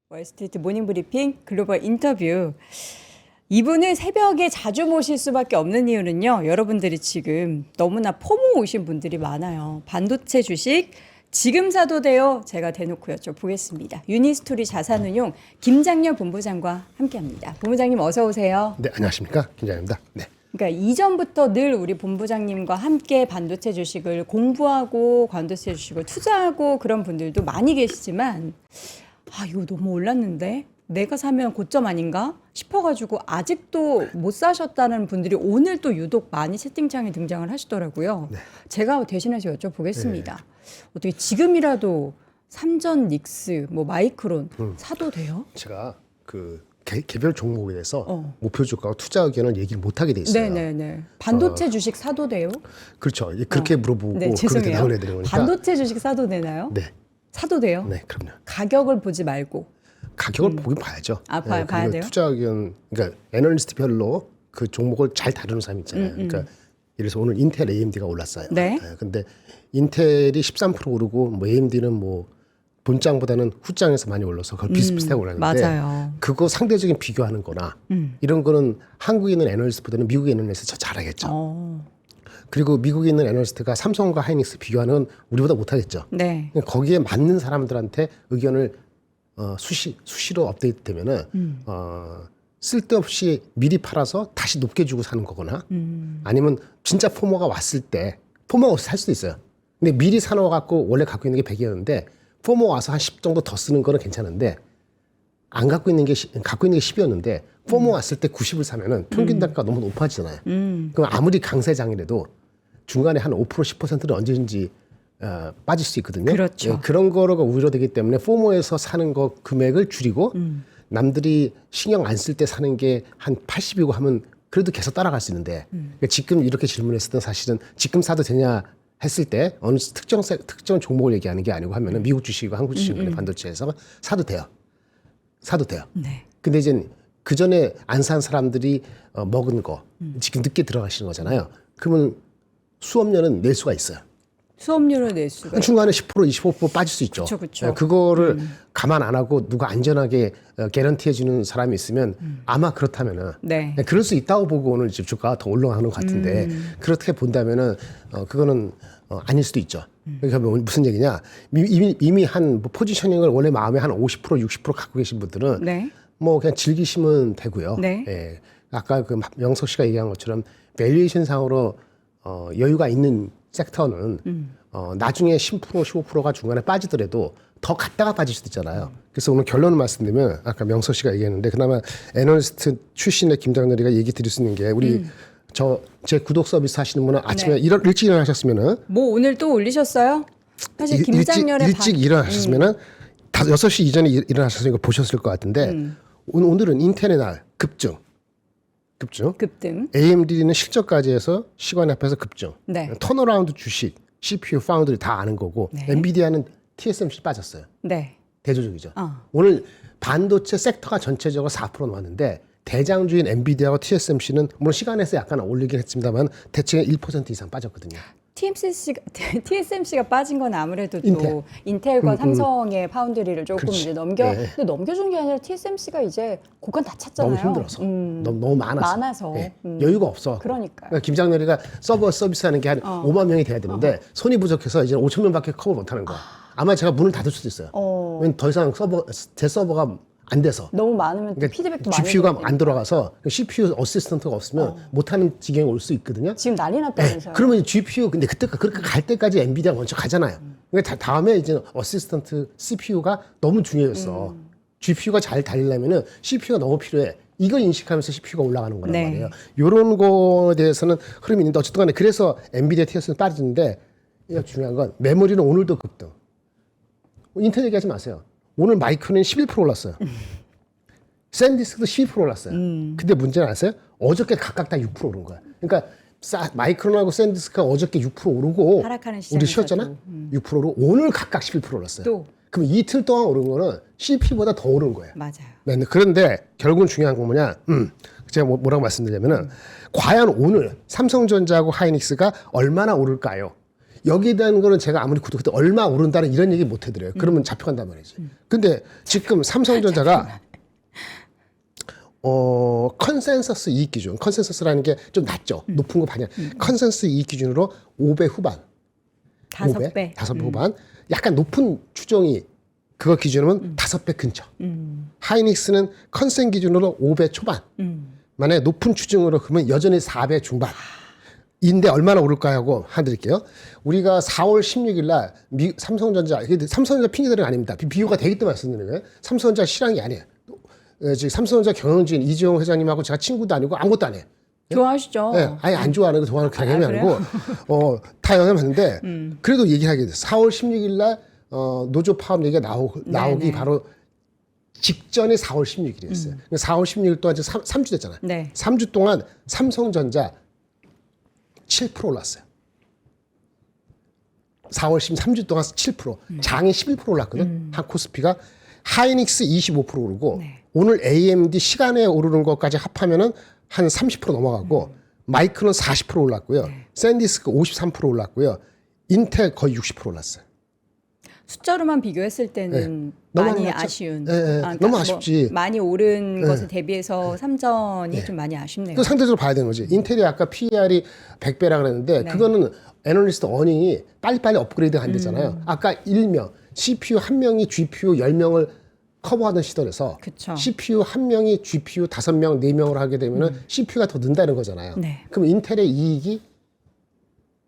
월스트리트 모닝브리핑 글로벌 인터뷰. 이분을 새벽에 자주 모실 수밖에 없는 이유는요. 여러분들이 지금 너무나 포모 오신 분들이 많아요. 반도체 주식 지금 사도 돼요. 제가 대놓고 여쭤보겠습니다. 유니스토리 자산운용 김장렬 본부장과 함께합니다. 본부장님 어서 오세요. 네, 안녕하십니까, 김장렬입니다. 네. 그러니까 이전부터 늘 우리 본부장님과 함께 반도체 주식을 공부하고 반도체 주식을 투자하고 그런 분들도 많이 계시지만 이거 너무 올랐는데 내가 사면 고점 아닌가 싶어가지고 아직도 못 사셨다는 분들이 오늘 또 유독 많이 채팅창에 등장을 하시더라고요. 네. 제가 대신해서 여쭤보겠습니다. 어떻게 지금이라도 삼전, 닉스, 마이크론 사도 돼요? 제가 그 개별 종목에 대해서 목표 주가와 투자 의견을 얘기를 못 하게 돼 있어요. 네네네. 반도체 주식 사도 돼요? 그렇죠. 그렇게 물어보고 네, 그렇게 죄송해요. 대답을 해드리니까. 반도체 주식 사도 되나요? 네. 사도 돼요? 네, 그럼요. 가격을 보지 말고. 가격을 보긴 봐야죠. 봐야 돼요? 투자 의견, 그러니까 애널리스트별로 그 종목을 잘 다루는 사람이 있잖아요. 그러니까 예를 들어서 오늘 인텔 AMD가 올랐어요. 네. 근데 인텔이 13% 오르고 AMD는 본장보다는 후장에서 많이 올라서 그걸 비슷비슷하게 올랐는데 맞아요. 그거 상대적인 비교하는 거나 이런 거는 한국에 있는 애널리스트보다는 미국에 있는 애널리스트 잘하겠죠. 그리고 미국에 있는 애널리스트가 삼성과 하이닉스 비교하는 건 우리보다 못하겠죠. 네. 거기에 맞는 사람들한테 의견을 수시로 업데이트 되면은 쓸데없이 미리 팔아서 다시 높게 주고 사는 거거나 아니면 진짜 포모가 왔을 때 포모가 없이 살 수도 있어요. 근데 미리 사놓아 갖고 원래 갖고 있는 게 100이었는데 포모 와서 한 10 정도 더 쓰는 거는 괜찮은데 안 갖고 있는 게 10이었는데 포모 왔을 때 90을 사면은 평균 단가가 너무 높아지잖아요. 그럼 아무리 강세장이라도 중간에 한 5% 10%는 언제든지 빠질 수 있거든요. 그렇죠. 예, 그런 거가 우려되기 때문에 포모에서 사는 거 금액을 줄이고 남들이 신경 안 쓸 때 사는 게 한 80이고 하면 그래도 계속 따라갈 수 있는데 그러니까 지금 이렇게 질문했을 때 사실은 지금 사도 되냐 했을 때 어느 특정 종목을 얘기하는 게 아니고 하면은 미국 주식이고 한국 주식이고 반도체에서 사도 돼요. 사도 돼요. 네. 근데 이제 그 전에 안 산 사람들이 먹은 거 지금 늦게 들어가시는 거잖아요. 그러면 수업료는 낼 수가 있어요. 수업료를 낼 수가. 중간에 10% 25% 빠질 수 있죠. 그쵸. 그거를 가만 안 하고 누가 안전하게 개런티 해주는 사람이 있으면 아마 그렇다면은 네. 그럴 수 있다고 보고 오늘 집 주가가 더 올라가는 것 같은데 그렇게 본다면은 그거는 아닐 수도 있죠. 그러니까 무슨 얘기냐? 이미 한 포지셔닝을 원래 마음에 한 50% 60% 갖고 계신 분들은 네. 그냥 즐기시면 되고요. 네. 예. 아까 그 명석 씨가 얘기한 것처럼 밸류에이션 상으로 여유가 있는 섹터는 나중에 10% 15%가 중간에 빠지더라도 더 갔다가 빠질 수도 있잖아요. 그래서 오늘 결론을 말씀드리면 아까 명석 씨가 얘기했는데 그나마 애널리스트 출신의 김장렬이가 얘기 드릴 수 있는 게 우리 제 구독 서비스 하시는 분은 아침에 일찍 일어나셨으면은 오늘 또 올리셨어요? 사실 김장렬의 일찍 일어나셨으면은 6시 이전에 일어나셔서 이거 보셨을 것 같은데 오늘은 인텔의 날 급등. AMD는 실적까지 해서 시간 앞에서 급등. 네. 턴어라운드 주식, CPU, 파운드리 다 아는 거고 네. 엔비디아는 TSMC 빠졌어요. 네. 대조적이죠. 오늘 반도체 sek터가 전체적으로 4% 나왔는데 대장주인 엔비디아와 TSMC는 물론 시간에서 약간 올리긴 했습니다만 대체 1% 이상 빠졌거든요. TSMC가 빠진 건 아무래도 또 인텔. 인텔과 삼성의 파운드리를 조금 그렇지. 이제 네. 근데 넘겨준 게 아니라 TSMC가 이제 고간 다 찼잖아요. 너무 힘들어서. 너무 많아서. 예. 여유가 없어. 그러니까요. 김장렬이가 서버 서비스하는 게 한 5만 명이 돼야 되는데 손이 부족해서 이제 5천 명밖에 커버 못하는 거야. 아마 제가 문을 닫을 수도 있어요. 왜냐면 더 이상 제 서버가 안 돼서. 너무 많으면 또 피드백도 많이 GPU가 줘야 안 돌아가서 CPU 어시스턴트가 없으면 못하는 지경에 올 수 있거든요. 지금 난리 났다면서요. 그러면 GPU 근데 그렇게 갈 때까지 엔비디아 먼저 가잖아요. 그러니까 다음에 이제 어시스턴트 CPU가 너무 중요했어. GPU가 잘 달리려면은 CPU가 너무 필요해. 이걸 인식하면서 CPU가 올라가는 거란 네. 말이에요. 이런 거에 대해서는 흐름이 있는데 어쨌든 간에 그래서 엔비디아 TS는 빠지는데 이거 중요한 건 메모리는 오늘도 급등. 인텔 얘기하지 마세요. 오늘 마이크론은 11% 올랐어요. 샌디스크도 12% 올랐어요. 근데 문제는 아세요? 어저께 각각 다 6% 오른 거야. 그러니까 마이크론하고 샌디스크가 어저께 6% 오르고 하락하는 우리 시장에서도. 쉬었잖아? 6% 오르고 오늘 각각 11% 올랐어요. 또. 그럼 이틀 동안 오른 거는 CP보다 더 오른 거예요. 맞아요. 네, 그런데 결국은 중요한 건 뭐냐? 제가 뭐라고 말씀드리냐면은 과연 오늘 삼성전자하고 하이닉스가 얼마나 오를까요? 여기에 대한 거는 제가 아무리 구독해도 얼마 오른다는 이런 얘기 못 해드려요. 그러면 잡혀간단 말이지. 근데 지금 삼성전자가 컨센서스 이익 기준, 컨센서스라는 게 좀 낮죠. 높은 거 반영. 컨센서스 이익 기준으로 5배 후반. 5배? 5배 후반. 약간 높은 추정이 그거 기준으로는 5배 근처. 하이닉스는 컨센 기준으로 5배 초반. 만약에 높은 추정으로 그러면 여전히 4배 중반. 인데 얼마나 오를까 하고 해드릴게요. 우리가 4월 16일 날 삼성전자, 이게 삼성전자 핑계대는 거 아닙니다. 비교가 되기 때문에 말씀드리는 거예요. 삼성전자 실황이 아니에요. 지금 삼성전자 경영진 이재용 회장님하고 제가 친구도 아니고 아무것도 아니에요. 좋아하시죠? 네, 아예 안 좋아하는 거 좋아하는 경험이 아니고 다 영향했는데 그래도 얘기하게 됐어요. 4월 16일 날 노조 파업 얘기가 나오기 바로 직전에 4월 16일이었어요. 4월 16일 동안 지금 3주 됐잖아요. 네. 3주 동안 삼성전자 7% 올랐어요. 4월 13주 동안 7%, 장이 11% 올랐거든. 한 코스피가 하이닉스 25% 오르고 오늘 AMD 시간에 오르는 것까지 합하면은 한 30% 넘어가고 마이크론 40% 올랐고요. 샌디스크 53% 올랐고요. 인텔 거의 60% 올랐어요. 숫자로만 비교했을 때는 너무 많이 많죠. 아쉬운. 그러니까 너무 아쉽지. 많이 오른 것에 대비해서 삼전이 좀 많이 아쉽네요. 또 상대적으로 봐야 되는 거지. 인텔이 아까 PER이 100배라 그랬는데 그거는 애널리스트 어닝이 빨리빨리 업그레이드가 안 됐잖아요. 아까 일명 CPU 한 명이 GPU 10명을 커버하던 시절에서 그쵸. CPU 한 명이 GPU 5명, 4명을 하게 되면은 CPU가 더 는다는 거잖아요. 네. 그럼 인텔의 이익이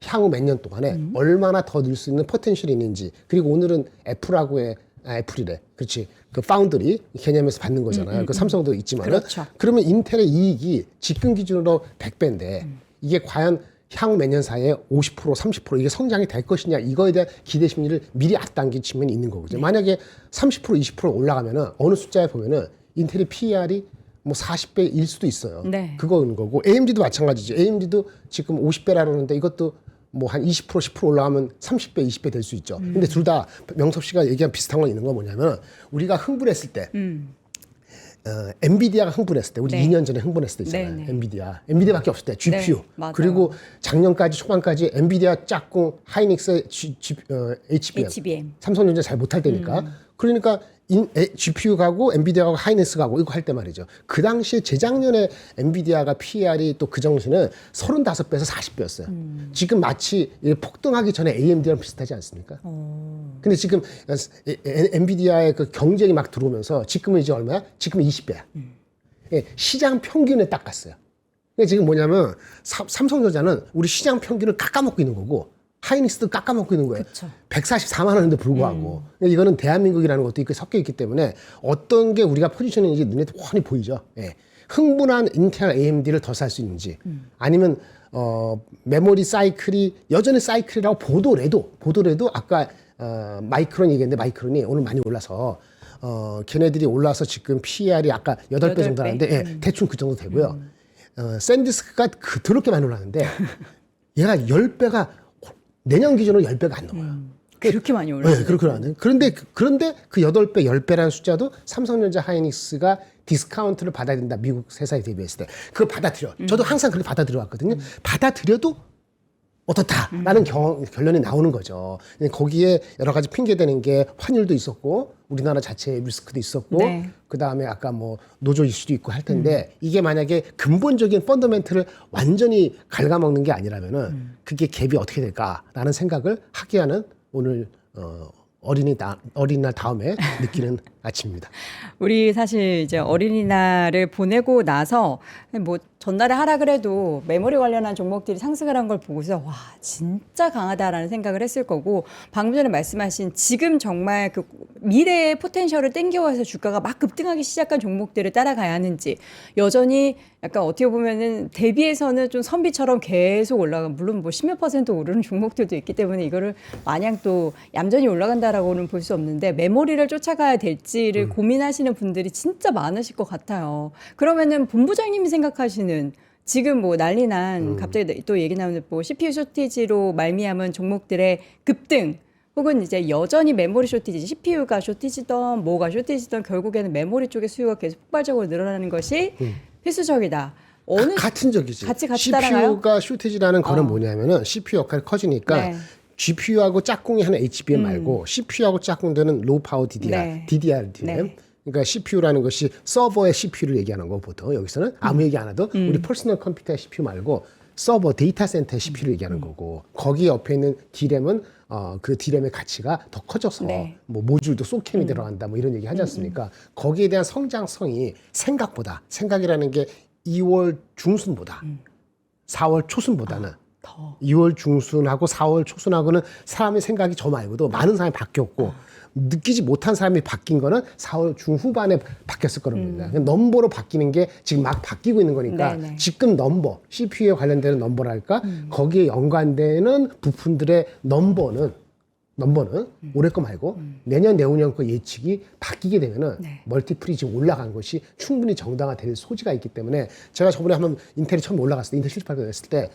향후 몇 년 동안에 얼마나 더 늘 수 있는 포텐셜이 있는지. 그리고 오늘은 애플이래. 그렇지. 그 파운드리 개념에서 받는 거잖아요. 그 삼성도 있지만은. 그렇죠. 그러면 인텔의 이익이 지금 기준으로 100배인데 이게 과연 향후 몇 년 사이에 50%, 30% 이게 성장이 될 것이냐 이거에 대한 기대 심리를 미리 앞당긴 측면이 있는 거거든요. 만약에 30%, 20% 올라가면은 어느 숫자에 보면은 인텔의 PER이 뭐 40배일 수도 있어요. 네. 그거는 거고 AMD도 마찬가지죠. AMD도 지금 50배라는데 이것도 뭐 한 20%, 10% 올라가면 30배, 20배 될 수 있죠. 근데 둘 다 명섭 씨가 얘기한 비슷한 건 있는 건 뭐냐면 우리가 흥분했을 때 엔비디아가 흥분했을 때 우리 2년 전에 흥분했을 때 있잖아요. 네. 엔비디아밖에 없을 때 GPU. 네, 맞아요. 그리고 작년까지 초반까지 엔비디아 짝꿍 하이닉스 HBM. 삼성전자 잘 못할 때니까. 그러니까 GPU 가고 엔비디아 가고 하이닉스 가고 이거 할 때 말이죠. 그 당시에 재작년에 엔비디아가 PER이 또 그 정도는 35배에서 40배였어요. 지금 마치 폭등하기 전에 AMD랑 비슷하지 않습니까? 근데 지금 엔비디아의 그 경쟁이 막 들어오면서 지금은 이제 얼마야? 지금은 20배야. 예, 시장 평균에 딱 갔어요. 그러니까 지금 뭐냐면 삼성전자는 우리 시장 평균을 깎아먹고 있는 거고 하이닉스도 깎아먹고 있는 거예요. 그쵸. 144만 원인데 불구하고. 그러니까 이거는 대한민국이라는 것도 있고 섞여 있기 때문에 어떤 게 우리가 포지션인지 눈에 훤히 보이죠. 예. 흥분한 인텔 AMD를 더 살 수 있는지 아니면 메모리 사이클이 여전히 사이클이라고 보더라도 아까 마이크론 얘기했는데 마이크론이 오늘 많이 올라서 걔네들이 올라서 지금 PER이 아까 8배 정도 하는데 예, 대충 그 정도 되고요. 샌디스크가 더럽게 많이 올랐는데 얘가 10배가 내년 기준으로 10배가 안 넘어요. 그렇게 많이 올랐어요. 네, 그렇게 올랐는데 그런데 그 8배, 10배라는 숫자도 삼성전자 하이닉스가 디스카운트를 받아야 된다. 미국 회사에 대비했을 때. 그거 받아들여. 저도 항상 그렇게 받아들여 왔거든요. 받아들여도 어떻다라는 결론이 나오는 거죠. 거기에 여러 가지 핑계대는 게 환율도 있었고 우리나라 자체의 리스크도 있었고 네. 그다음에 아까 뭐 노조 이슈도 있고 할 텐데 이게 만약에 근본적인 펀더멘트를 완전히 갉아먹는 게 아니라면은 그게 갭이 어떻게 될까라는 생각을 하게 하는 오늘 어린이날 다음에 느끼는 아침입니다. 우리 사실 이제 어린이날을 보내고 나서 뭐 전날에 하라 그래도 메모리 관련한 종목들이 상승을 한 걸 보고서 와 진짜 강하다라는 생각을 했을 거고 방금 전에 말씀하신 지금 정말 그 미래의 포텐셜을 땡겨와서 주가가 막 급등하기 시작한 종목들을 따라가야 하는지 여전히 약간 어떻게 보면은 대비해서는 좀 선비처럼 계속 올라가 물론 뭐 10몇 % 오르는 종목들도 있기 때문에 이거를 마냥 또 얌전히 올라간다라고는 볼 수 없는데 메모리를 쫓아가야 될지를 고민하시는 분들이 진짜 많으실 것 같아요. 그러면은 본부장님이 생각하시는 지금 뭐 난리난 갑자기 또 얘기 나오는 뭐 CPU 쇼티지로 말미암은 종목들의 급등 혹은 이제 여전히 메모리 쇼티지, CPU가 쇼티지던 뭐가 쇼티지던 결국에는 메모리 쪽의 수요가 계속 폭발적으로 늘어나는 것이 필수적이다. 어느 같은 적이지. 같이 따라가요? CPU가 쇼티지라는 거는 뭐냐면은 CPU 역할이 커지니까 네. GPU하고 짝꿍이 하는 HBM 말고 CPU하고 짝꿍되는 로우 파워 DDR, 네. DDR DRAM. 네. 그러니까 CPU라는 것이 서버의 CPU를 얘기하는 거 보통 여기서는 아무 얘기 안 해도 우리 퍼스널 컴퓨터의 CPU 말고 서버 데이터 센터의 CPU를 얘기하는 거고 거기 옆에 있는 D램은 그 D램의 가치가 더 커져서 네. 뭐 모듈도 소캠이 들어간다 뭐 이런 얘기 하지 않습니까? 거기에 대한 성장성이 생각이라는 게 2월 중순보다 4월 초순보다는 더 2월 중순하고 4월 초순하고는 사람의 생각이 저 말고도 많은 사람이 바뀌었고 느끼지 못한 사람이 바뀐 거는 4월 중후반에 바뀌었을 겁니다. 넘버로 바뀌는 게 지금 막 바뀌고 있는 거니까 네네. 지금 넘버, CPU에 관련되는 넘버랄까 거기에 연관되는 부품들의 넘버는 올해 거 말고 내년 내후년 거 예측이 바뀌게 되면은 네. 멀티플이 지금 올라간 것이 충분히 정당화될 소지가 있기 때문에 제가 저번에 한번 인텔이 처음 올라갔을 때 인텔 78가 됐을 때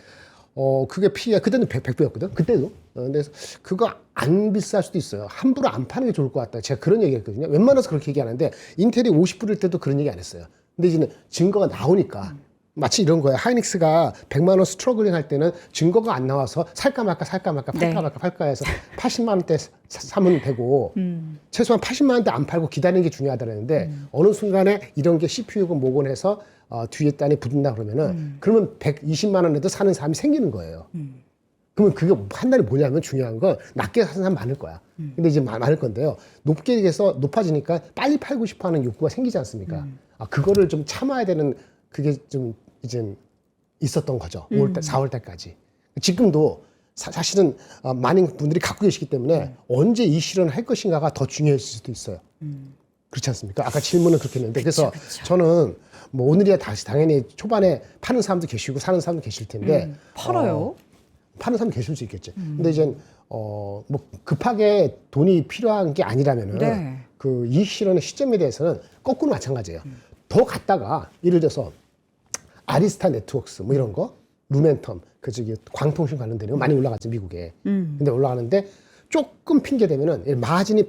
그게 피해 그때는 100배였거든 그때도 근데 그거 안 비쌀 수도 있어요 함부로 안 파는 게 좋을 것 같다 제가 그런 얘기 했거든요 웬만해서 그렇게 얘기 안 하는데 인텔이 50불일 때도 그런 얘기 안 했어요 근데 이제는 증거가 나오니까 마치 이런 거예요 하이닉스가 100만 원 스트러글링 할 때는 증거가 안 나와서 살까 말까 네. 팔까 해서 80만 원대 사면 되고 최소한 80만 원대 안 팔고 기다리는 게 중요하다 그랬는데 어느 순간에 이런 게 CPU고 뭐고 해서 뒤에 단이 붙는다 그러면은 그러면 120만 원에도 사는 사람이 생기는 거예요. 그러면 그게 판단이 뭐냐면 중요한 건 낮게 사는 사람 많을 거야. 근데 이제 많을 건데요. 높게 해서 높아지니까 빨리 팔고 싶어 하는 욕구가 생기지 않습니까? 그거를 좀 참아야 되는 그게 좀 이제 있었던 거죠. 5월달, 4월달까지. 지금도 사실은 많은 분들이 갖고 계시기 때문에 언제 이 실현을 할 것인가가 더 중요할 수도 있어요. 그렇지 않습니까? 아까 질문은 그렇게 했는데 그래서 저는 뭐 오늘이야 다시 당연히 초반에 파는 사람도 계시고 사는 사람도 계실 텐데 팔아요? 파는 사람 계실 수 있겠죠. 근데 이제 뭐 급하게 돈이 필요한 게 아니라면은 네. 그 이 실현의 시점에 대해서는 거꾸로 마찬가지예요. 더 갔다가 예를 들어서 아리스타 네트워크스 뭐 이런 거 루멘텀 그 저기 광통신 관련된 거 많이 올라갔죠 미국에. 근데 올라가는데 조금 핑계 대면은 마진이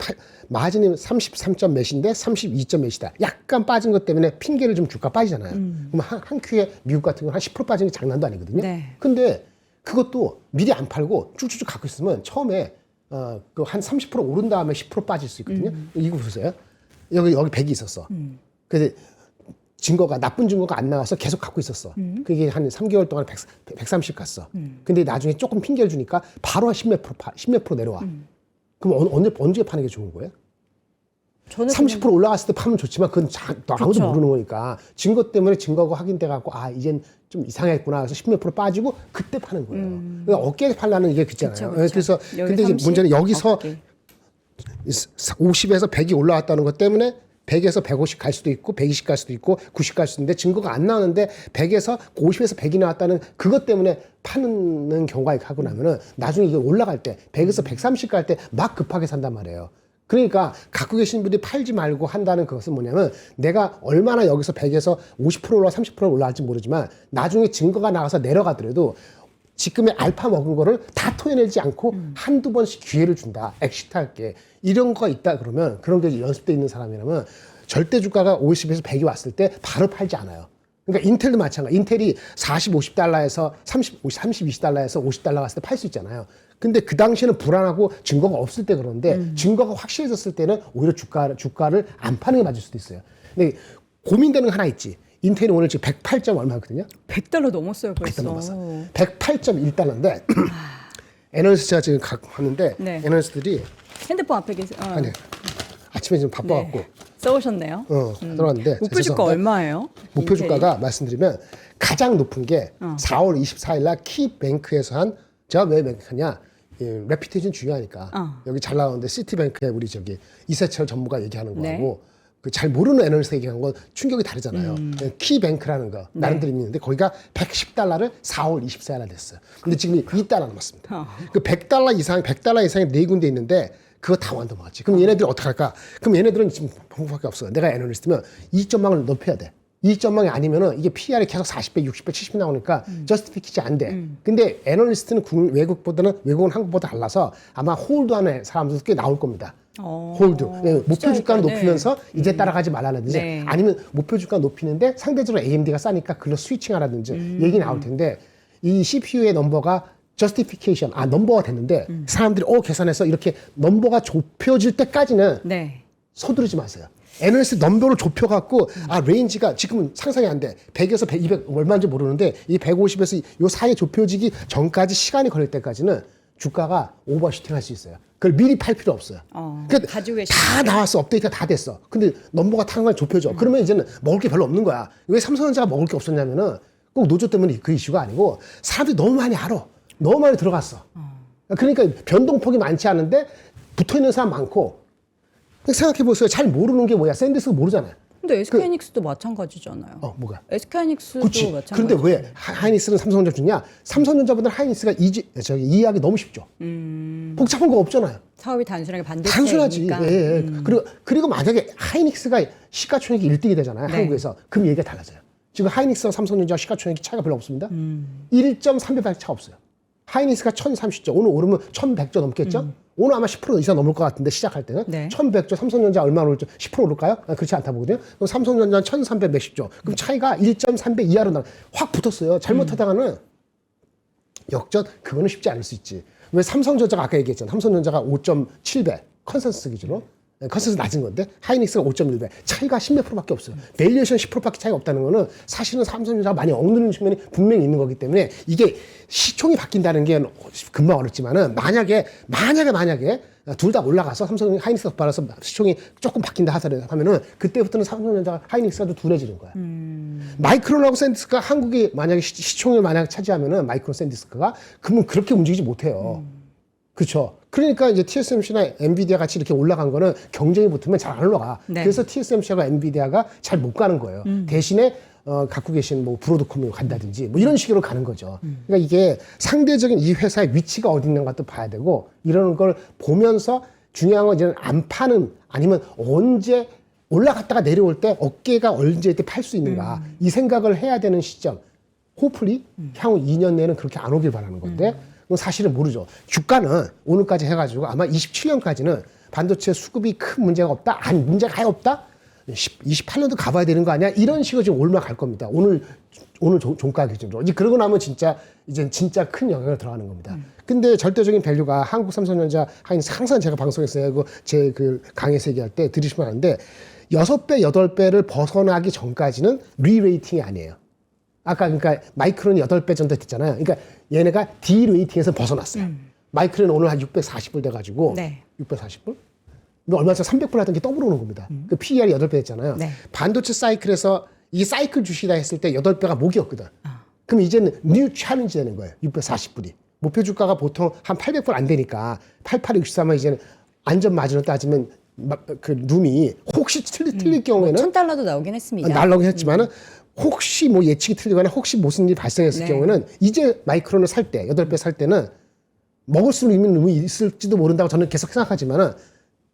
33점 몇인데 32점 몇이다. 약간 빠진 것 때문에 핑계를 좀 줄까 빠지잖아요. 그럼 한 큐에 미국 같은 건 한 10% 빠지는 게 장난도 아니거든요. 네. 근데 그것도 미리 안 팔고 쭉쭉쭉 갖고 있으면 처음에 그 한 30% 오른 다음에 10% 빠질 수 있거든요. 이거 보세요. 여기 100이 있었어. 그래서 증거가 나쁜 증거가 안 나와서 계속 갖고 있었어. 그게 한 3개월 동안 130 갔어. 근데 나중에 조금 핑계를 주니까 바로 한 10몇 프로 내려와. 그럼 언제 파는 게 좋은 거예요? 저는 30% 올라갔을 때 파면 좋지만 그건 아무도 그쵸. 모르는 거니까 증거 때문에 증거가 확인돼 갖고 이젠 좀 이상했구나 그래서 10몇 프로 빠지고 그때 파는 거예요. 그러니까 어깨에 팔라는 이게 그잖아요. 그쵸. 그래서 여기 근데 이제 30, 문제는 여기서 어깨. 50에서 100이 올라왔다는 것 때문에 100에서 150 갈 수도 있고 120 갈 수도 있고 90 갈 수도 있는데 증거가 안 나오는데 100에서 50에서 100이 나왔다는 그것 때문에 파는 경우가 하고 나면은 나중에 이게 올라갈 때 100에서 130 갈 때 막 급하게 산단 말이에요. 그러니까 갖고 계신 분들이 팔지 말고 한다는 그것은 뭐냐면 내가 얼마나 여기서 100에서 50% 올라 30% 올라갈지 모르지만 나중에 증거가 나와서 내려가더라도 지금의 알파 먹은 거를 다 토해내지 않고 한두 번씩 기회를 준다. 엑시트할게. 이런 거가 있다 그러면 그런 게 연습돼 있는 사람이라면 절대 주가가 50에서 100이 왔을 때 바로 팔지 않아요. 그러니까 인텔도 마찬가지. 인텔이 40, 50달러에서 30, 20달러에서 50달러 갔을 때 팔 수 있잖아요. 근데 그 당시에는 불안하고 증거가 없을 때 그러는데 증거가 확실해졌을 때는 오히려 주가를 안 파는 게 맞을 수도 있어요. 근데 고민되는 거 하나 있지. 인텔이 오늘 지금 108점 얼마거든요? $100 넘었어요, 100점 벌써. 넘었어. 108.1달러인데 애널리스트가 지금 하는데 네. 애널리스트들이 핸드폰 앞에 계세요. 아니 아침에 좀 바빠갖고 써오셨네요. 들어왔는데 목표 주가 얼마예요? 목표 인텔이? 주가가 말씀드리면 가장 높은 게 4월 24일 날 키뱅크에서 한 제가 왜 뱅크하냐 레피테이션 중요하니까 여기 잘 나오는데 시티뱅크에 우리 저기 이세철 전무가 얘기하는 네. 거하고 그 잘 모르는 애널리스트 얘기하는 건 충격이 다르잖아요. 키뱅크라는 거 나름대로 있는데 거기가 110달러를 4월 24일 날 됐어요. 근데 지금 2달러 남았습니다. 그 100달러 이상이 네 군데 있는데 그거 다 완전 맞지. 그럼 얘네들이 어떻게 할까? 그럼 얘네들은 지금 방법밖에 없어. 내가 애널리스트면 이익전망을 높여야 돼. 이익전망이 아니면은 이게 PR이 계속 40배, 60배, 70배 나오니까 저스티피키지 안 돼. 근데 애널리스트는 외국은 한국보다 달라서 아마 홀드하는 사람들도 꽤 나올 겁니다. 홀드. 목표 주가는 높이면서 이제 따라가지 말라든지 네. 아니면 목표 주가 높이는데 상대적으로 AMD가 싸니까 그걸로 스위칭하라든지 얘기 나올 텐데 이 CPU의 넘버가 justification, 넘버가 됐는데 사람들이 계산해서 이렇게 넘버가 좁혀질 때까지는 네. 서두르지 마세요. 애널리스트 넘버를 좁혀갖고 레인지가 지금은 상상이 안 돼. 100에서 100, 200 얼마인지 모르는데 이 150에서 요 사이에 좁혀지기 전까지 시간이 걸릴 때까지는 주가가 오버슈팅 할 수 있어요. 그걸 미리 팔 필요 없어요. 그러니까 가지고 계신 다 나왔어. 업데이트가 다 됐어. 근데 넘버가 타는 좁혀져. 그러면 이제는 먹을 게 별로 없는 거야. 왜 삼성전자가 먹을 게 없었냐면은 꼭 노조 때문에 그 이슈가 아니고 사람들이 너무 많이 알아. 너무 많이 들어갔어. 그러니까 변동폭이 많지 않은데 붙어있는 사람 많고 생각해보세요. 잘 모르는 게 뭐야. 샌디스가 모르잖아요. 근데 SK하이닉스도 마찬가지잖아요. 뭐가? SK하이닉스도 그렇지. 마찬가지. 그런데 왜 하이닉스는 삼성전자 주냐? 삼성전자보다 하이닉스가 이해하기 너무 쉽죠. 복잡한 거 없잖아요. 사업이 단순하게 단순하지. 반도체니까. 예. 그리고 만약에 하이닉스가 시가총액이 1등이 되잖아요. 네. 한국에서. 그럼 얘기가 달라져요. 지금 하이닉스와 삼성전자 시가총액 차이가 별로 없습니다. 1.3배밖에 차가 없어요. 하이닉스가 1030조, 오늘 오르면 1100조 넘겠죠? 오늘 아마 10% 이상 넘을 것 같은데 시작할 때는 네. 1100조, 삼성전자 얼마나 오를지 10% 오를까요? 그렇지 않다 보거든요. 그럼 삼성전자는 1300 몇십조. 그럼 차이가 1.3배 이하로 확 붙었어요. 잘못하다가는 역전 그거는 쉽지 않을 수 있지. 왜 삼성전자가 아까 얘기했잖아. 삼성전자가 5.7배 컨센서스 기준으로. 컨센서스 낮은 건데 하이닉스가 5.1배 차이가 10몇 프로밖에 없어요. 밸류에이션 10%밖에 차이가 없다는 거는 사실은 삼성전자가 많이 억누르는 측면이 분명히 있는 거기 때문에 이게 시총이 바뀐다는 게 금방 어렵지만은 만약에 둘 다 올라가서 삼성 하이닉스가 받아서 시총이 조금 바뀐다 하면은 그때부터는 삼성전자 하이닉스가 더 둔해지는 거야. 마이크론하고 샌디스크가 한국이 만약에 시총을 만약 차지하면은 마이크론 샌디스크가 그러면 그렇게 움직이지 못해요. 그렇죠. 그러니까 이제 TSMC나 엔비디아 같이 이렇게 올라간 거는 경쟁이 붙으면 잘 안 올라가. 네. 그래서 TSMC하고 엔비디아가 잘 못 가는 거예요. 대신에 갖고 계신 뭐 브로드컴이 간다든지 뭐 이런 식으로 가는 거죠. 그러니까 이게 상대적인 이 회사의 위치가 어디 있는 것도 봐야 되고 이런 걸 보면서 중요한 건 이제는 안 파는 아니면 언제 올라갔다가 내려올 때 어깨가 언제 때 팔 수 있는가 이 생각을 해야 되는 시점. 호플리 향후 2년 내는 그렇게 안 오길 바라는 건데 그건 사실은 모르죠. 주가는 오늘까지 해가지고 아마 27년까지는 반도체 수급이 큰 문제가 없다? 아니 문제가 아예 없다? 28년도 가봐야 되는 거 아니야? 이런 식으로 지금 올라갈 겁니다. 오늘 종가 기준으로. 이제 그러고 나면 진짜 큰 영향을 들어가는 겁니다. 근데 절대적인 밸류가 한국 삼성전자 항상 제가 방송에서 제 그 강의에서 얘기할 때 들으시면 아는데 6배, 8배를 벗어나기 전까지는 리레이팅이 아니에요. 아까 그러니까 마이크론이 8배 정도 됐잖아요. 그러니까 얘네가 디레이팅에서 벗어났어요. 마이크론은 오늘 한 640불 돼가지고 네. 640불? 얼마 전 300불 하던 게 더블 오는 겁니다. 그 PER이 8배 됐잖아요. 네. 반도체 사이클에서 이 사이클 주식이다 했을 때 8배가 목이었거든. 그럼 이제는 뉴 챌린지 되는 거예요. 640불이. 목표 주가가 보통 한 800불 안 되니까 8863은 이제는 안전 마진을 따지면 그 룸이 혹시 틀릴 경우에는 $1000도 나오긴 했습니다. 날라오긴 했지만은 혹시 뭐 예측이 틀리거나 혹시 무슨 일이 발생했을 네. 경우에는 이제 마이크론을 살 때, 8배 살 때는 먹을 수 있는 룸이 있을지도 모른다고 저는 계속 생각하지만은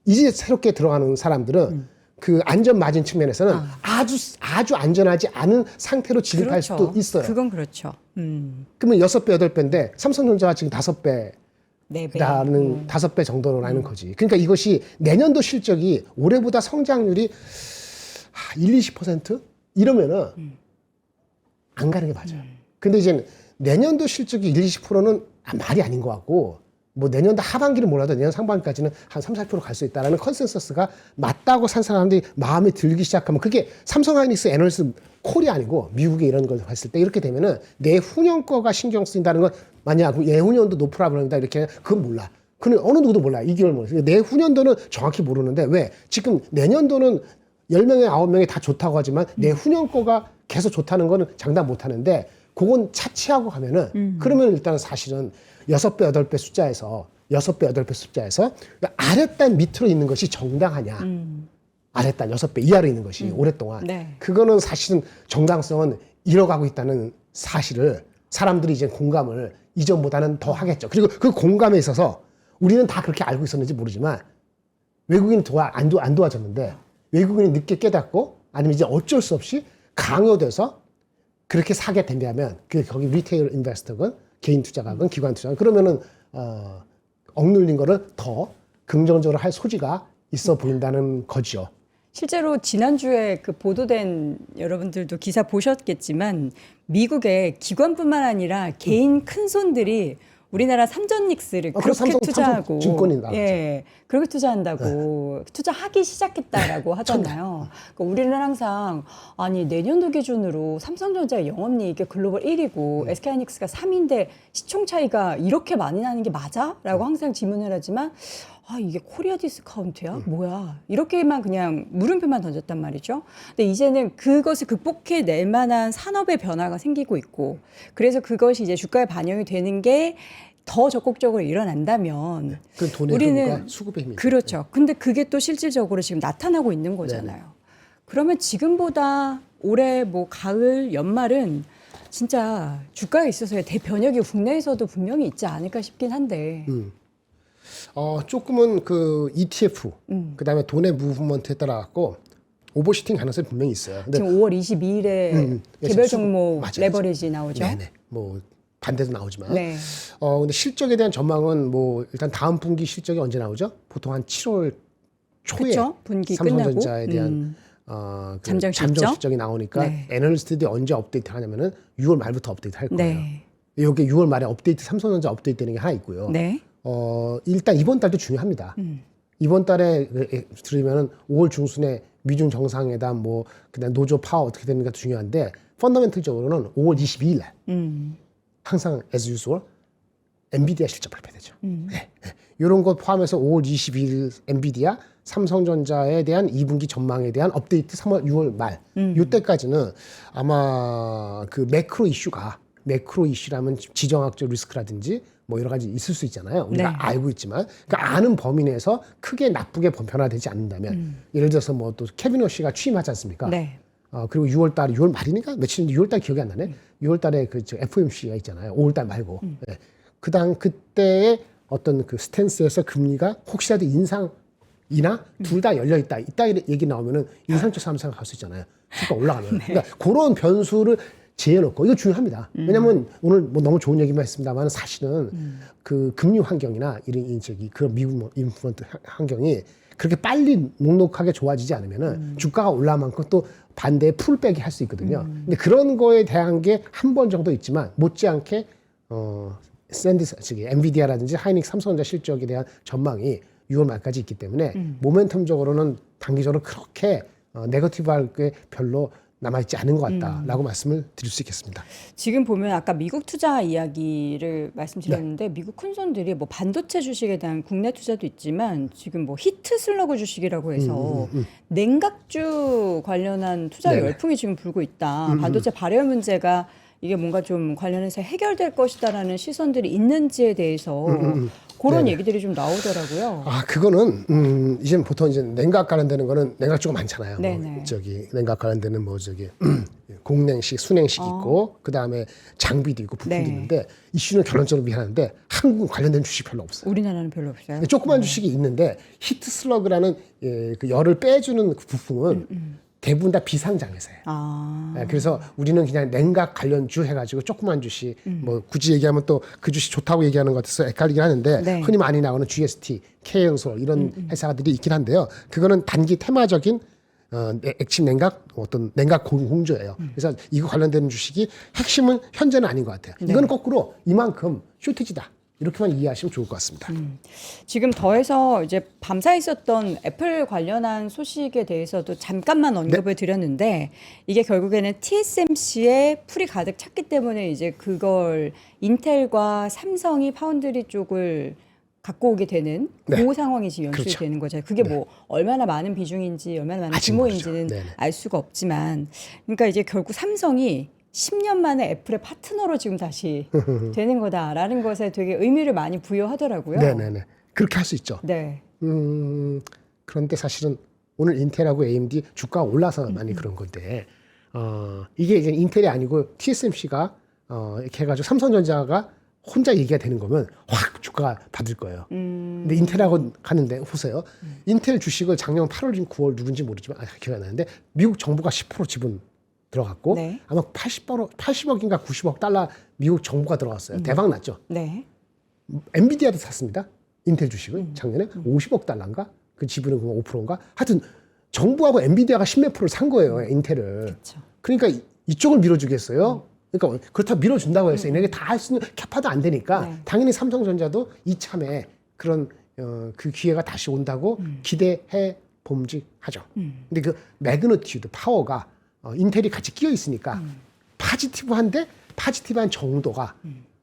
이제 새롭게 들어가는 사람들은 그 안전 마진 측면에서는 아주 안전하지 않은 상태로 진입할 그렇죠. 수도 있어요. 그건 그렇죠. 그러면 6배, 8배인데 삼성전자가 지금 5배 네 배. 라는 5배 정도라는 거지. 그러니까 이것이 내년도 실적이 올해보다 성장률이 20% 이러면은 안 가는 게 맞아요. 근데 이제 내년도 실적이 20%는 말이 아닌 것 같고 뭐 내년도 하반기는 몰라도 내년 상반기까지는 한 30~40% 갈 수 있다라는 컨센서스가 맞다고 산 사람들이 마음에 들기 시작하면 그게 삼성하이닉스 애널리스트 콜이 아니고 미국의 이런 걸 봤을 때 이렇게 되면은 내후년 거가 신경 쓰인다는 건 만약 내후년도 노프라블럼이다 이렇게 그건 몰라. 그건 어느 누구도 몰라. 2개월 몰라. 내후년도는 정확히 모르는데 왜 지금 내년도는 10명에 9명이 다 좋다고 하지만 내후년 거가 계속 좋다는 거는 장담 못 하는데 그건 차치하고 가면은 그러면 일단 사실은 6배, 8배 숫자에서 6배, 8배 숫자에서 아랫단 밑으로 있는 것이 정당하냐. 아랫단 6배 이하로 있는 것이 오랫동안. 네. 그거는 사실은 정당성은 잃어가고 있다는 사실을 사람들이 이제 공감을 이전보다는 더 하겠죠. 그리고 그 공감에 있어서 우리는 다 그렇게 알고 있었는지 모르지만 외국인이 안 도와줬는데 외국인이 늦게 깨닫고 아니면 이제 어쩔 수 없이 강요돼서 그렇게 사게 된다면 거기 리테일 인베스터건 개인 투자가건 기관 투자건 그러면은 억눌린 거를 더 긍정적으로 할 소지가 있어 보인다는 거죠. 실제로 지난주에 그 보도된 여러분들도 기사 보셨겠지만 미국의 기관뿐만 아니라 개인 큰손들이 우리나라 삼전닉스를 그래서 그렇게 삼성 투자하고 증권이 나왔죠. 예, 그렇게 투자한다고 투자하기 시작했다라고 하잖아요. 그러니까 우리는 항상 아니 내년도 기준으로 삼성전자의 영업이익이 글로벌 1위고 SK하이닉스가 3위인데 시총 차이가 이렇게 많이 나는 게 맞아?라고 항상 질문을 하지만 아 이게 코리아 디스카운트야? 뭐야? 이렇게만 그냥 물음표만 던졌단 말이죠. 근데 이제는 그것을 극복해 낼 만한 산업의 변화가 생기고 있고 그래서 그것이 이제 주가에 반영이 되는 게 더 적극적으로 일어난다면 그 돈의 우리는 흐름과 수급의 힘이 그렇죠. 근데 그게 또 실질적으로 지금 나타나고 있는 거잖아요. 그러면 지금보다 올해 뭐 가을, 연말은 진짜 주가에 있어서의 대변혁이 국내에서도 분명히 있지 않을까 싶긴 한데. 조금은 그 ETF, 그다음에 돈의 무브먼트에 따라 갖고 오버슈팅 가능성이 분명히 있어요. 근데 지금 5월 22일에 개별 종목 레버리지 나오죠. 네네. 뭐 반대도 나오지만. 네. 근데 실적에 대한 전망은 뭐 일단 다음 분기 실적이 언제 나오죠? 보통 한 7월 초에 그쵸? 분기 삼성전자에 끝나고. 대한 그 잠정 실적이 나오니까 네. 애널리스트들이 언제 업데이트 하냐면은 6월 말부터 업데이트 할 거예요. 네. 이게 6월 말에 업데이트 삼성전자 업데이트 되는 게 하나 있고요. 네. 일단 이번 달도 중요합니다. 이번 달에 들으면은 5월 중순에 미중 정상회담 뭐 그다음 노조 파워 어떻게 되는가 중요한데 펀더멘털적으로는 5월 22일 날 항상 as usual 엔비디아 실적 발표되죠. 이런 것 포함해서 5월 22일 엔비디아 삼성전자에 대한 2분기 전망에 대한 업데이트 3월 6월 말 이때까지는 아마 그 매크로 이슈라면 지정학적 리스크라든지 뭐 여러 가지 있을 수 있잖아요. 우리가 네. 알고 있지만 그 아는 범위 내에서 크게 나쁘게 변화되지 않는다면 예를 들어서 뭐 또 케빈 오씨가 취임하지 않습니까? 네. 그리고 6월 말이니까 며칠인지 6월 기억이 안 나네. 6월 달에 그 FOMC가 있잖아요. 5월 달 말고. 예. 그때의 어떤 그 스탠스에서 금리가 혹시라도 인상이나 둘 다 열려 있다. 이따 얘기 나오면은 인상 쪽 사람 생각할 수 있잖아요. 주가 올라가면. 그러니까 그런 변수를 제해놓고 이거 중요합니다. 왜냐하면 오늘 뭐 너무 좋은 얘기만 했습니다만 사실은 그 금리 환경이나 이런 그 미국 인플레이션 환경이 그렇게 빨리 녹록하게 좋아지지 않으면은 주가가 올라갈 만큼 또 반대에 풀백이 할 수 있거든요. 근데 그런 거에 대한 게 한 번 정도 있지만 못지않게 엔비디아라든지 하이닉스 삼성전자 실적에 대한 전망이 6월 말까지 있기 때문에 모멘텀적으로는 단기적으로 그렇게 네거티브할 게 별로 남아있지 않은 것 같다라고 말씀을 드릴 수 있겠습니다. 지금 보면 아까 미국 투자 이야기를 말씀드렸는데 네. 미국 큰 손들이 뭐 반도체 주식에 대한 국내 투자도 있지만 지금 뭐 히트 슬러그 주식이라고 해서 냉각주 관련한 투자 네네. 열풍이 지금 불고 있다. 반도체 발열 문제가 이게 뭔가 좀 관련해서 해결될 것이다라는 시선들이 있는지에 대해서 그런 네네. 얘기들이 좀 나오더라고요. 그거는 이제 보통 이제 냉각 관련되는 거는 냉각주가 많잖아요. 네네. 냉각 관련되는 공냉식, 순냉식 있고 그 다음에 장비도 있고 부품도 네. 있는데 이슈는 결론적으로 미안한데 한국 관련된 주식 별로 없어요. 우리나라는 별로 없어요. 근데 조그만 주식이 있는데 히트 슬러그라는 그 열을 빼주는 그 부품은 대부분 다 비상장에서 해요. 그래서 우리는 그냥 냉각 관련주 해가지고 조그만 주식 뭐 굳이 얘기하면 또 그 주식 좋다고 얘기하는 것 같아서 헷갈리긴 하는데 네. 흔히 많이 나오는 GST, K연소 이런 회사들이 있긴 한데요. 그거는 단기 테마적인 액침 냉각 어떤 냉각 공조예요. 그래서 이거 관련된 주식이 핵심은 현재는 아닌 것 같아요. 네. 이거는 거꾸로 이만큼 쇼티지다. 이렇게만 이해하시면 좋을 것 같습니다. 지금 더해서 이제 밤사 있었던 애플 관련한 소식에 대해서도 잠깐만 언급을 드렸는데 이게 결국에는 TSMC의 풀이 가득 찼기 때문에 이제 그걸 인텔과 삼성이 파운드리 쪽을 갖고 오게 되는 네. 그 상황이 지금 연출이 그렇죠. 되는 거죠. 그게 뭐 얼마나 많은 비중인지 얼마나 많은 아직 규모인지는 모르죠. 네네. 알 수가 없지만 그러니까 이제 결국 삼성이 10년 만에 애플의 파트너로 지금 다시 되는 거다라는 것에 되게 의미를 많이 부여하더라고요. 네네네. 그렇게 할 수 있죠. 네. 그런데 사실은 오늘 인텔하고 AMD 주가가 올라서 많이 그런 건데 이게 이제 인텔이 아니고 TSMC가 이렇게 해가지고 삼성전자가 혼자 얘기가 되는 거면 확 주가가 받을 거예요. 근데 인텔하고 가는데 보세요. 인텔 주식을 작년 8월인 9월 누군지 모르지만 기억이 안 나는데 미국 정부가 10% 지분 들어갔고 네. 아마 80억인가 90억 달러 미국 정부가 들어갔어요. 대박 났죠. 네. 엔비디아도 샀습니다. 인텔 주식을 작년에 50억 달러인가? 그 지분은 5%인가? 하여튼 정부하고 엔비디아가 10몇 %를 산 거예요. 인텔을. 그쵸. 그러니까 이쪽을 밀어주겠어요. 그러니까 그렇다고 밀어준다고 했어요. 이게 다 할 수 있는 캐파도 안 되니까 네. 당연히 삼성전자도 이참에 그런 그 기회가 다시 온다고 기대해 봄직하죠. 근데 그 매그니튜드 파워가 인텔이 같이 끼어 있으니까 파지티브한데 파지티브한 정도가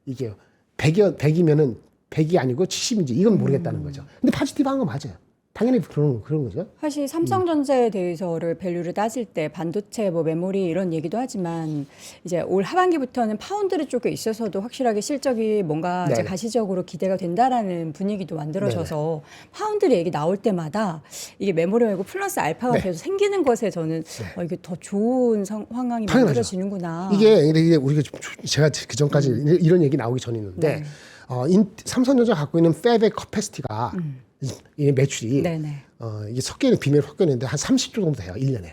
이게 100이면은 100이 아니고 70인지 이건 모르겠다는 거죠. 근데 파지티브한 거 맞아요. 당연히 그런 거죠. 사실 삼성전자에 대해서를 밸류를 따질 때 반도체, 뭐 메모리 이런 얘기도 하지만 이제 올 하반기부터는 파운드리 쪽에 있어서도 확실하게 실적이 뭔가 이제 네네. 가시적으로 기대가 된다라는 분위기도 만들어져서 파운드리 얘기 나올 때마다 이게 메모리 말고 플러스 알파가 네. 계속 생기는 것에 저는 이게 더 좋은 상황이 당연하죠. 만들어지는구나. 이게 우리가 제가 그 전까지 이런 얘기 나오기 전에 있는데 네. 삼성전자 갖고 있는 팹의 커패시티가 이 매출이 네네. 이게 섞여있는 비밀 섞여있는데 한 30조 정도 돼요. 1년에.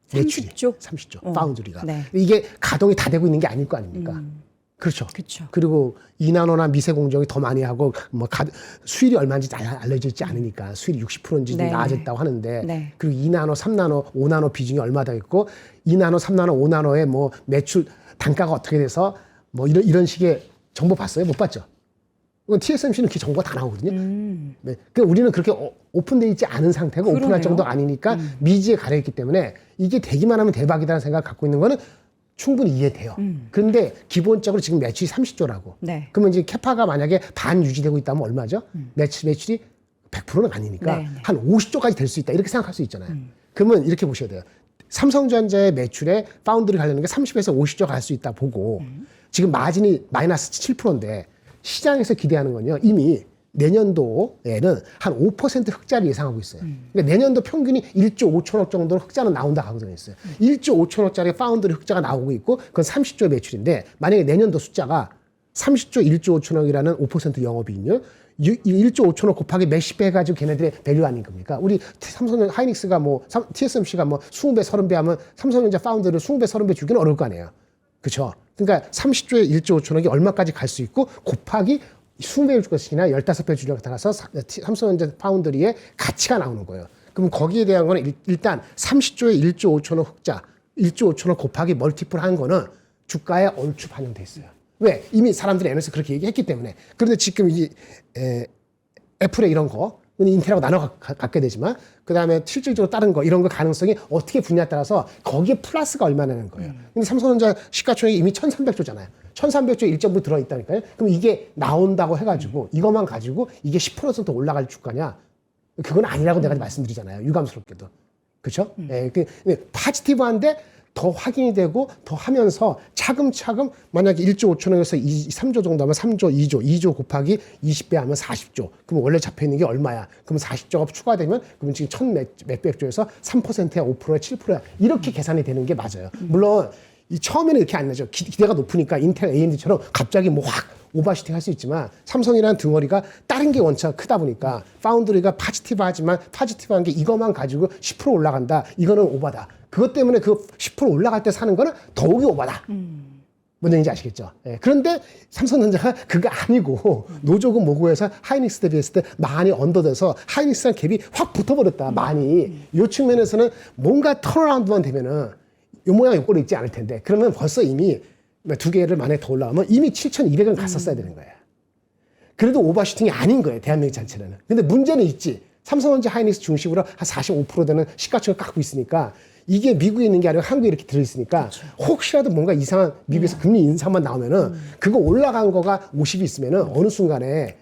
30조? 30조. 파운드리가. 네. 이게 가동이 다 되고 있는 게 아닐 거 아닙니까? 그렇죠. 그쵸. 그리고 2나노나 미세 공정이 더 많이 하고 뭐 수율이 얼마인지 알려져 있지 않으니까 수율이 60%인지 네. 나아졌다고 하는데 네. 그리고 2나노, 3나노, 5나노 비중이 얼마다 있고 2나노, 3나노, 5나노의 뭐 매출 단가가 어떻게 돼서 뭐 이런 식의 정보 봤어요? 못 봤죠? 이건 TSMC는 그 정보가 다 나오거든요. 네. 그러니까 우리는 그렇게 오픈되어 있지 않은 상태고 그러네요. 오픈할 정도 아니니까 미지에 가려있기 때문에 이게 되기만 하면 대박이라는 생각 갖고 있는 거는 충분히 이해돼요. 그런데 기본적으로 지금 매출이 30조라고. 네. 그러면 이제 캐파가 만약에 반 유지되고 있다면 얼마죠? 매출이 100%는 아니니까 네, 네. 한 50조까지 될 수 있다. 이렇게 생각할 수 있잖아요. 그러면 이렇게 보셔야 돼요. 삼성전자의 매출에 파운드리 가려는 게 30에서 50조 갈 수 있다 보고 지금 마진이 마이너스 7%인데 시장에서 기대하는 건요. 이미 내년도에는 한 5% 흑자를 예상하고 있어요. 그러니까 내년도 평균이 1조 5천억 정도로 흑자는 나온다 하거든요. 1조 5천억짜리 파운드리 흑자가 나오고 있고 그건 30조 매출인데 만약에 내년도 숫자가 30조 1조 5천억이라는 5% 영업이익률 1조 5천억 곱하기 몇십 배 해가지고 걔네들의 밸류 아닌 겁니까? 우리 삼성전자 하이닉스가 뭐 TSMC가 뭐 20배 30배 하면 삼성전자 파운드를 20배 30배 주기는 어려울 거 아니에요. 그렇죠? 그러니까 30조에 1조 5천억이 얼마까지 갈 수 있고 곱하기 20배 줄 것이나 15배 주려고 따라서 삼성전자 파운드리의 가치가 나오는 거예요. 그럼 거기에 대한 거는 일단 30조에 1조 5천억 흑자, 1조 5천억 곱하기 멀티플 한 거는 주가에 얼추 반영돼 있어요. 왜? 이미 사람들이 애널리스트 그렇게 얘기했기 때문에. 그런데 지금 이 애플의 이런 거 인텔하고 나눠 갖게 되지만 그다음에 실질적으로 다른 거 이런 거 가능성이 어떻게 붙냐에 따라서 거기에 플러스가 얼마나는 거예요. 근데 삼성전자 시가총액이 이미 1,300조잖아요. 1,300조 1.9 들어있다니까요. 그럼 이게 나온다고 해가지고 이것만 가지고 이게 10% 올라갈 주가냐? 그건 아니라고 내가 말씀드리잖아요. 유감스럽게도. 그렇죠? 예, 파지티브한데 더 확인이 되고 더 하면서 차근차근 만약에 1조 5천억에서 3조 정도 하면 3조, 2조 곱하기 20배 하면 40조. 그럼 원래 잡혀있는 게 얼마야? 그럼 40조가 추가되면 그러면 지금 1,몇백 조에서 3%야 5%야 7%야 이렇게 계산이 되는 게 맞아요. 물론 처음에는 이렇게 안 나죠. 기대가 높으니까 인텔, AMD처럼 갑자기 뭐 확 오버슈팅 할 수 있지만 삼성이라는 덩어리가 다른 게 원체가 크다 보니까 파운드리가 파지티브하지만 파지티브한 게 이것만 가지고 10% 올라간다. 이거는 오버다. 그것 때문에 그 10% 올라갈 때 사는 거는 더욱이 오버다. 뭔 얘기인지 아시겠죠? 예. 그런데 삼성전자가 그거 아니고 노조고 뭐고 해서 하이닉스 대비했을 때 많이 언더돼서 하이닉스랑 갭이 확 붙어버렸다. 많이. 이 측면에서는 뭔가 턴어라운드만 되면은 요 모양 요 꼴이 있지 않을 텐데 그러면 벌써 이미 두 개를 만약에 더 올라가면 이미 7,200은 갔었어야 되는 거예요. 그래도 오버슈팅이 아닌 거예요. 대한민국 자체는. 근데 문제는 있지. 삼성전자 하이닉스 중심으로 한 45% 되는 시가총액 갖고 있으니까 이게 미국에 있는 게 아니라 한국에 이렇게 들어있으니까 그렇죠. 혹시라도 뭔가 이상한 미국에서 금리 인상만 나오면은 그거 올라간 거가 50이 있으면은 어느 순간에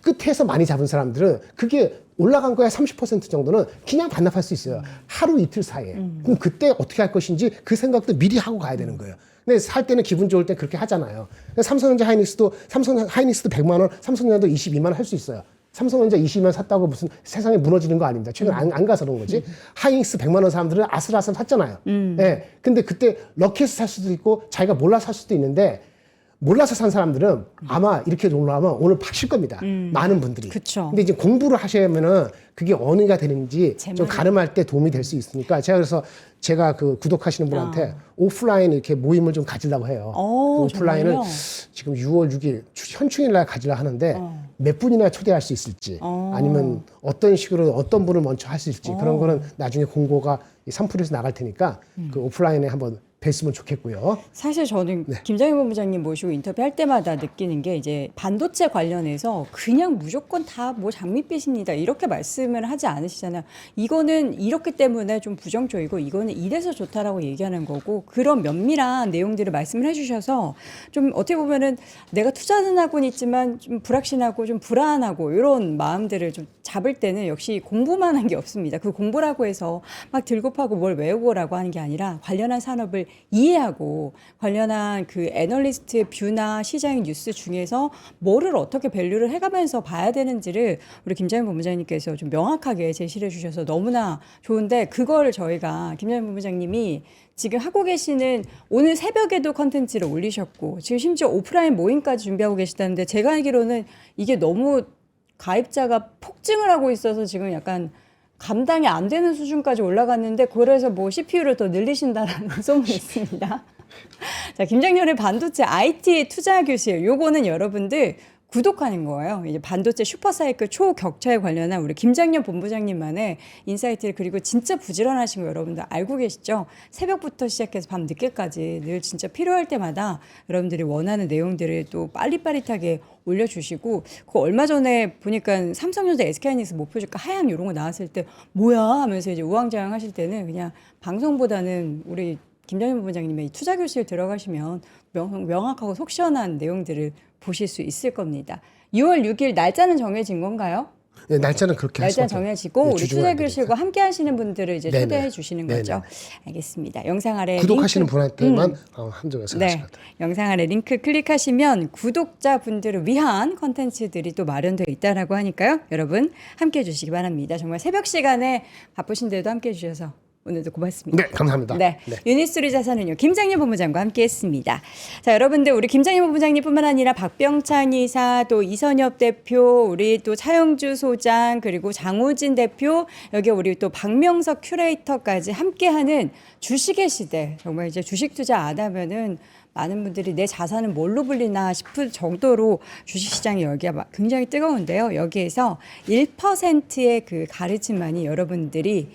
끝에서 많이 잡은 사람들은 그게 올라간 거야 30% 정도는 그냥 반납할 수 있어요. 하루 이틀 사이에. 그럼 그때 어떻게 할 것인지 그 생각도 미리 하고 가야 되는 거예요. 근데 살 때는 기분 좋을 때 그렇게 하잖아요. 삼성전자 하이닉스도 100만 원, 삼성전자도 22만 원 할 수 있어요. 삼성전자 22만 샀다고 무슨 세상에 무너지는 거 아닙니다. 최근 안 가서 그런 거지. 하이닉스 100만 원 사람들은 아슬아슬 샀잖아요. 예. 근데 그때 럭키에서 살 수도 있고 자기가 몰라서 살 수도 있는데 몰라서 산 사람들은 아마 이렇게 올라가면 오늘 파실 겁니다. 많은 분들이. 그쵸. 근데 이제 공부를 하시면은 그게 어느가 되는지 좀 가름할 때 도움이 될 수 있으니까 제가 그 구독하시는 분한테 오프라인 이렇게 모임을 좀 가지려고 해요. 그 오프라인을 정말요? 지금 6월 6일 현충일 날 가지려 하는데 몇 분이나 초대할 수 있을지 아니면 어떤 식으로 어떤 분을 먼저 할 수 있을지 그런 거는 나중에 공고가 이 3프로에서 나갈 테니까 그 오프라인에 한번 뵀으면 좋겠고요. 사실 저는 네. 김장현 본부장님 모시고 인터뷰할 때마다 느끼는 게 이제 반도체 관련해서 그냥 무조건 다 뭐 장밋빛입니다 이렇게 말씀을 하지 않으시잖아요. 이거는 이렇기 때문에 좀 부정적이고 이거는 이래서 좋다라고 얘기하는 거고 그런 면밀한 내용들을 말씀을 해주셔서 좀 어떻게 보면은 내가 투자는 하고는 있지만 좀 불확실하고 좀 불안하고 이런 마음들을 좀 잡을 때는 역시 공부만 한 게 없습니다. 그 공부라고 해서 막 들고 파고 뭘 외우고라고 하는 게 아니라 관련한 산업을 이해하고 관련한 그 애널리스트의 뷰나 시장의 뉴스 중에서 뭐를 어떻게 밸류를 해가면서 봐야 되는지를 우리 김장현 본부장님께서 좀 명확하게 제시를 해주셔서 너무나 좋은데 그걸 저희가 김장현 본부장님이 지금 하고 계시는 오늘 새벽에도 컨텐츠를 올리셨고 지금 심지어 오프라인 모임까지 준비하고 계시다는데 제가 알기로는 이게 너무 가입자가 폭증을 하고 있어서 지금 약간 감당이 안 되는 수준까지 올라갔는데 그래서 뭐 CPU를 더 늘리신다라는 소문이 있습니다. 자, 김장렬의 반도체 IT 투자 교실 요거는 여러분들 구독하는 거예요. 이제 반도체 슈퍼사이클 초격차에 관련한 우리 김장렬 본부장님만의 인사이트를 그리고 진짜 부지런하신 거 여러분들 알고 계시죠? 새벽부터 시작해서 밤 늦게까지 늘 진짜 필요할 때마다 여러분들이 원하는 내용들을 또 빠릿빠릿하게 올려주시고 그 얼마 전에 보니까 삼성전자 SK하이닉스 목표주가 하향 이런 거 나왔을 때 뭐야 하면서 이제 우왕좌왕 하실 때는 그냥 방송보다는 우리 김장현 본부장님의 투자 교실 들어가시면 명확하고 속 시원한 내용들을 보실 수 있을 겁니다. 6월 6일 날짜는 정해진 건가요? 네, 날짜는 그렇게 날짜 하시면 정해지고 네, 우리 주중은 투자 안 되니까. 교실과 함께 하시는 분들을 이제 네네. 초대해 주시는 거죠. 네네. 알겠습니다. 영상 아래 구독하시는 링크, 분한테만 한정해서 네, 하시면 돼요. 영상 아래 링크 클릭하시면 구독자분들을 위한 컨텐츠들이 또 마련되어 있다라고 하니까요. 여러분 함께 해주시기 바랍니다. 정말 새벽 시간에 바쁘신데도 함께 해주셔서 오늘도 고맙습니다. 네, 감사합니다. 네, 유니스토리 자산은요 김장현 본부장과 함께했습니다. 자, 여러분들 우리 김장현 본부장님뿐만 아니라 박병찬 이사, 또 이선엽 대표, 우리 또 차영주 소장, 그리고 장우진 대표, 여기 우리 또 박명석 큐레이터까지 함께하는 주식의 시대. 정말 이제 주식 투자 안 하면은 많은 분들이 내 자산은 뭘로 불리나 싶을 정도로 주식시장이 여기가 굉장히 뜨거운데요. 여기에서 1%의 그 가르침만이 여러분들이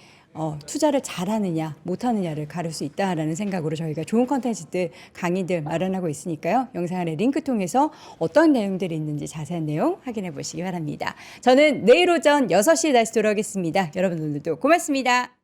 투자를 잘하느냐 못하느냐를 가릴 수 있다라는 생각으로 저희가 좋은 컨텐츠들 강의들 마련하고 있으니까요. 영상 아래 링크 통해서 어떤 내용들이 있는지 자세한 내용 확인해 보시기 바랍니다. 저는 내일 오전 6시에 다시 돌아오겠습니다. 여러분 오늘도 고맙습니다.